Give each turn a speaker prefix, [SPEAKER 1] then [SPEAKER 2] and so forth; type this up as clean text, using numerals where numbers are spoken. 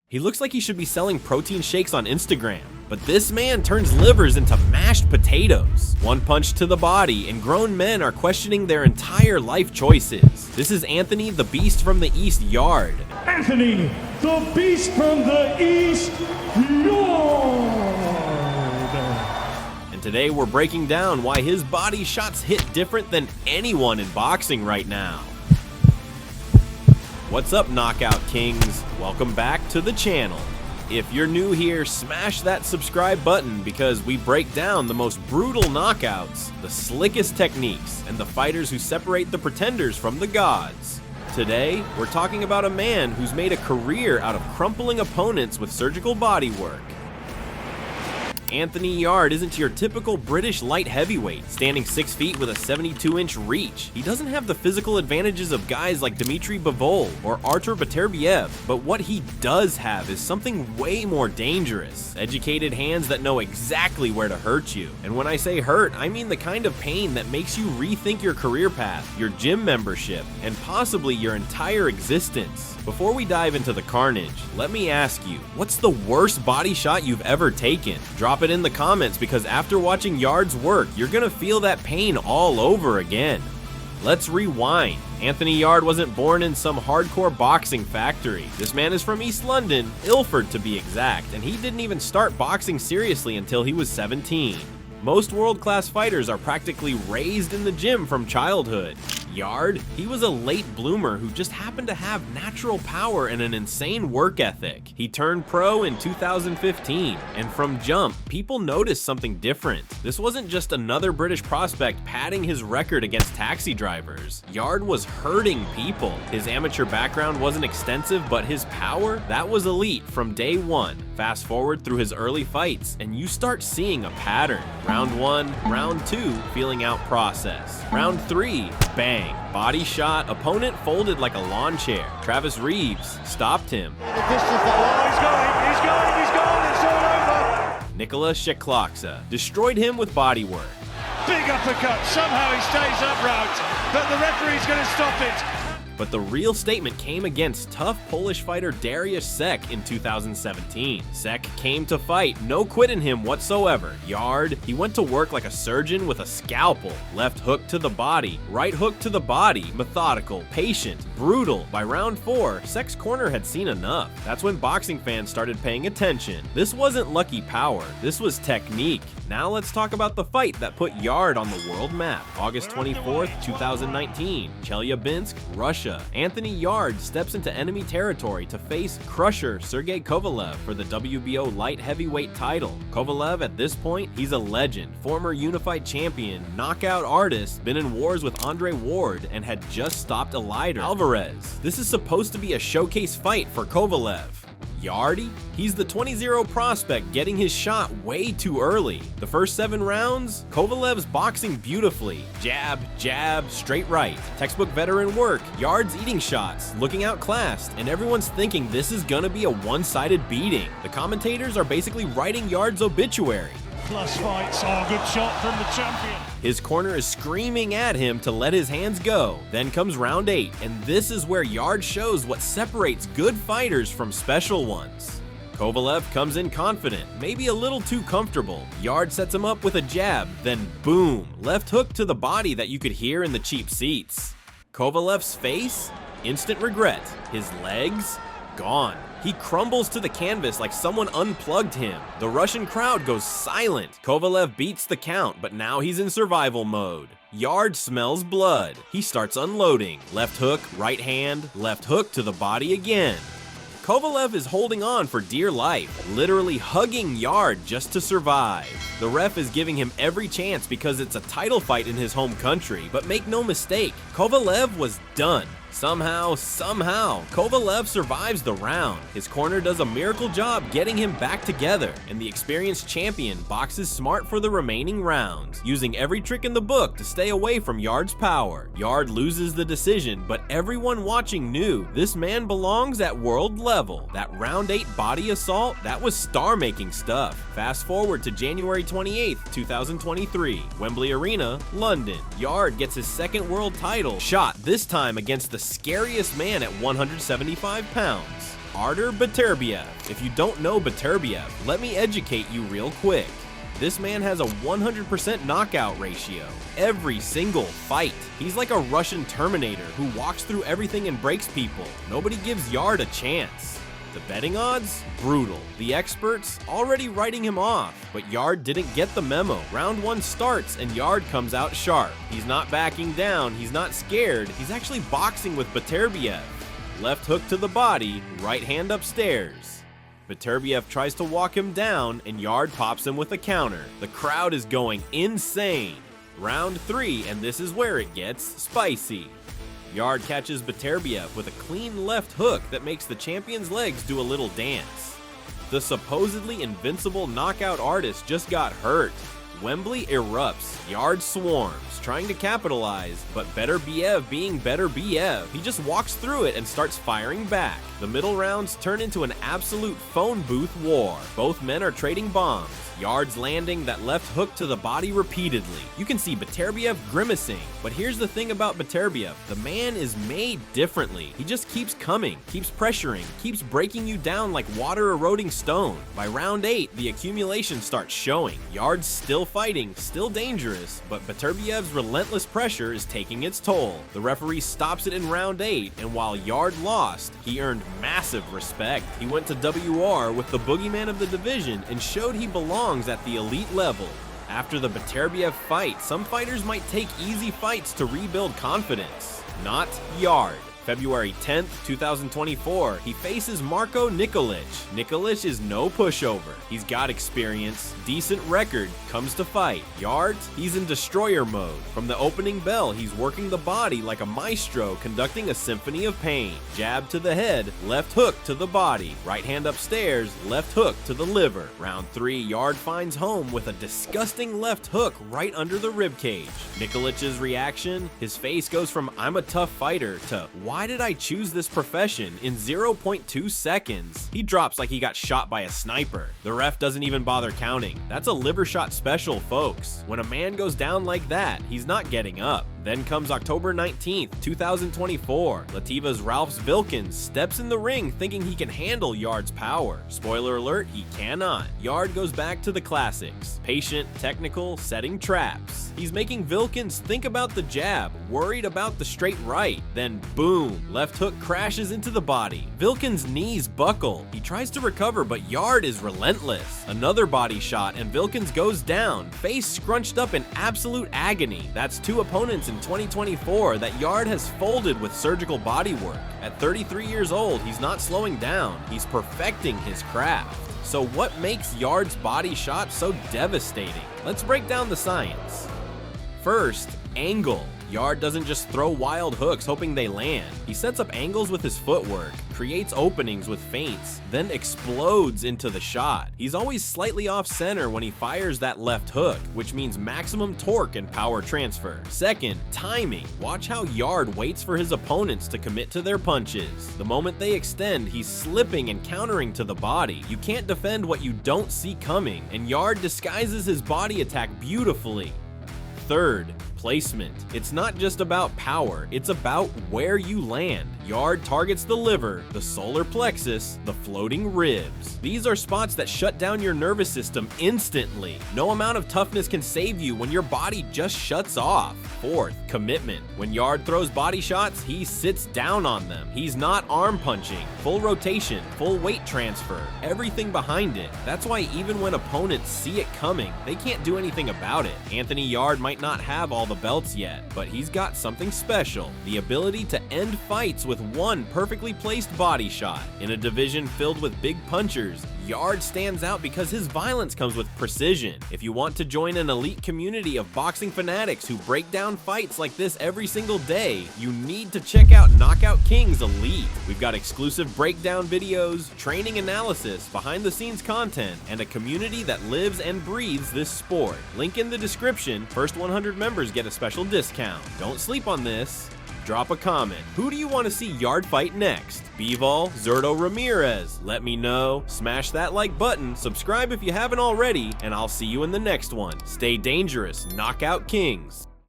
[SPEAKER 1] He looks like he should be selling protein shakes on Instagram, but this man turns livers into mashed potatoes. One punch to the body, and grown men are questioning their entire life choices. This is Anthony the Beast from the East Yarde.
[SPEAKER 2] Anthony the Beast from the East Yarde.
[SPEAKER 1] And today we're breaking down why his body shots hit different than anyone in boxing right now. What's up, Knockout Kings? Welcome back to the channel. If you're new here, smash that subscribe button because we break down the most brutal knockouts, the slickest techniques, and the fighters who separate the pretenders from the gods. Today, we're talking about a man who's made a career out of crumpling opponents with surgical bodywork. Anthony Yarde isn't your typical British light heavyweight, standing 6 feet with a 72-inch reach. He doesn't have the physical advantages of guys like Dmitry Bivol or Artur Beterbiev, but what he does have is something way more dangerous. Educated hands that know exactly where to hurt you. And when I say hurt, I mean the kind of pain that makes you rethink your career path, your gym membership, and possibly your entire existence. Before we dive into the carnage, let me ask you, what's the worst body shot you've ever taken? Drop it in the comments because after watching Yarde's work, you're gonna feel that pain all over again. Let's rewind. Anthony Yarde wasn't born in some hardcore boxing factory. This man is from East London, Ilford to be exact, and he didn't even start boxing seriously until he was 17. Most world-class fighters are practically raised in the gym from childhood. Yarde, he was a late bloomer who just happened to have natural power and an insane work ethic. He turned pro in 2015, and from jump, people noticed something different. This wasn't just another British prospect padding his record against taxi drivers. Yarde was hurting people. His amateur background wasn't extensive, but his power, that was elite from day one. Fast forward through his early fights, and you start seeing a pattern. Round 1, round 2, feeling out process. Round 3, bang. Body shot, opponent folded like a lawn chair. Travis Reeves stopped him.
[SPEAKER 3] He's gone, it's all over.
[SPEAKER 1] Nikola Sheklaksa destroyed him with bodywork.
[SPEAKER 3] Big uppercut, somehow he stays upright, but the referee's going to stop it.
[SPEAKER 1] But the real statement came against tough Polish fighter Dariusz Sek in 2017. Sek came to fight, no quit in him whatsoever. Yarde, he went to work like a surgeon with a scalpel. Left hook to the body, right hook to the body, methodical, patient, brutal. By round 4, Sek's corner had seen enough. That's when boxing fans started paying attention. This wasn't lucky power, this was technique. Now let's talk about the fight that put Yarde on the world map. August 24th, 2019, Chelyabinsk, Russia. Anthony Yarde steps into enemy territory to face crusher Sergey Kovalev for the WBO light heavyweight title. Kovalev at this point, he's a legend, former unified champion, knockout artist, been in wars with Andre Ward, and had just stopped Eleider Alvarez. This is supposed to be a showcase fight for Kovalev. Yarde? He's the 20-0 prospect getting his shot way too early. The first 7 rounds, Kovalev's boxing beautifully. Jab, jab, straight right. Textbook veteran work. Yarde's eating shots, looking outclassed, and everyone's thinking this is gonna be a one-sided beating. The commentators are basically writing Yarde's obituary.
[SPEAKER 2] Plus fights. Oh, good shot from the champion.
[SPEAKER 1] His corner is screaming at him to let his hands go. Then comes round 8, and this is where Yarde shows what separates good fighters from special ones. Kovalev comes in confident, maybe a little too comfortable. Yarde sets him up with a jab, then boom, left hook to the body that you could hear in the cheap seats. Kovalev's face? Instant regret. His legs? Gone. He crumbles to the canvas like someone unplugged him. The Russian crowd goes silent. Kovalev beats the count, but now he's in survival mode. Yarde smells blood. He starts unloading. Left hook, right hand, left hook to the body again. Kovalev is holding on for dear life, literally hugging Yarde just to survive. The ref is giving him every chance because it's a title fight in his home country, but make no mistake, Kovalev was done. Somehow, Kovalev survives the round. His corner does a miracle job getting him back together, and the experienced champion boxes smart for the remaining rounds, using every trick in the book to stay away from Yarde's power. Yarde loses the decision, but everyone watching knew this man belongs at world level. That round 8 body assault, that was star-making stuff. Fast forward to January 28th, 2023, Wembley Arena, London. Yarde gets his second world title shot, this time against the scariest man at 175 pounds. Artur Beterbiev. If you don't know Beterbiev, let me educate you real quick. This man has a 100% knockout ratio every single fight. He's like a Russian Terminator who walks through everything and breaks people. Nobody gives Yarde a chance. The betting odds? Brutal. The experts already writing him off, but Yarde didn't get the memo. Round 1 starts and Yarde comes out sharp. He's not backing down, he's not scared, he's actually boxing with Beterbiev. Left hook to the body, right hand upstairs. Beterbiev tries to walk him down and Yarde pops him with a counter. The crowd is going insane. Round 3, and this is where it gets spicy. Yarde catches Beterbiev with a clean left hook that makes the champion's legs do a little dance. The supposedly invincible knockout artist just got hurt. Wembley erupts, Yarde swarms, trying to capitalize, but Beterbiev being Beterbiev, he just walks through it and starts firing back. The middle rounds turn into an absolute phone booth war. Both men are trading bombs. Yarde's landing that left hook to the body repeatedly. You can see Beterbiev grimacing, but here's the thing about Beterbiev, the man is made differently. He just keeps coming, keeps pressuring, keeps breaking you down like water eroding stone. By round 8, the accumulation starts showing. Yarde's still fighting, still dangerous, but Beterbiev's relentless pressure is taking its toll. The referee stops it in round 8, and while Yarde lost, he earned massive respect. He went to WR with the boogeyman of the division and showed he belongs at the elite level. After the Beterbiev fight, some fighters might take easy fights to rebuild confidence. Not Yarde. February 10th, 2024, he faces Marko Nikolic. Nikolic is no pushover. He's got experience, decent record, comes to fight. Yarde, he's in destroyer mode. From the opening bell, he's working the body like a maestro conducting a symphony of pain. Jab to the head, left hook to the body. Right hand upstairs, left hook to the liver. Round 3, Yarde finds home with a disgusting left hook right under the ribcage. Nikolic's reaction, his face goes from "I'm a tough fighter" to "Why did I choose this profession?" in 0.2 seconds. He drops like he got shot by a sniper. The ref doesn't even bother counting. That's a liver shot special, folks. When a man goes down like that, he's not getting up. Then comes October 19th, 2024. Lativa's Ralphs Vilkins steps in the ring thinking he can handle Yarde's power. Spoiler alert, he cannot. Yarde goes back to the classics. Patient, technical, setting traps. He's making Vilkins think about the jab, worried about the straight right. Then boom, left hook crashes into the body. Vilkins' knees buckle. He tries to recover, but Yarde is relentless. Another body shot and Vilkins goes down, face scrunched up in absolute agony. That's 2 opponents in 2024 that Yarde has folded with surgical bodywork. At 33 years old, he's not slowing down. He's perfecting his craft. So what makes Yarde's body shot so devastating? Let's break down the science. First, angle. Yarde doesn't just throw wild hooks hoping they land. He sets up angles with his footwork, creates openings with feints, then explodes into the shot. He's always slightly off center when he fires that left hook, which means maximum torque and power transfer. Second, timing. Watch how Yarde waits for his opponents to commit to their punches. The moment they extend, he's slipping and countering to the body. You can't defend what you don't see coming, and Yarde disguises his body attack beautifully. Third, placement. It's not just about power, it's about where you land. Yarde targets the liver, the solar plexus, the floating ribs. These are spots that shut down your nervous system instantly. No amount of toughness can save you when your body just shuts off. Fourth, commitment. When Yarde throws body shots, he sits down on them. He's not arm punching. Full rotation, full weight transfer, everything behind it. That's why even when opponents see it coming, they can't do anything about it. Anthony Yarde might not have all the belts yet, but he's got something special. The ability to end fights with one perfectly placed body shot. In a division filled with big punchers, Yarde stands out because his violence comes with precision. If you want to join an elite community of boxing fanatics who break down fights like this every single day, you need to check out Knockout Kings Elite. We've got exclusive breakdown videos, training analysis, behind the scenes content, and a community that lives and breathes this sport. Link in the description. First 100 members get a special discount. Don't sleep on this. Drop a comment. Who do you want to see Yarde fight next? Bivol, Zurdo Ramirez? Let me know. Smash that like button, subscribe if you haven't already, and I'll see you in the next one. Stay dangerous, Knockout Kings.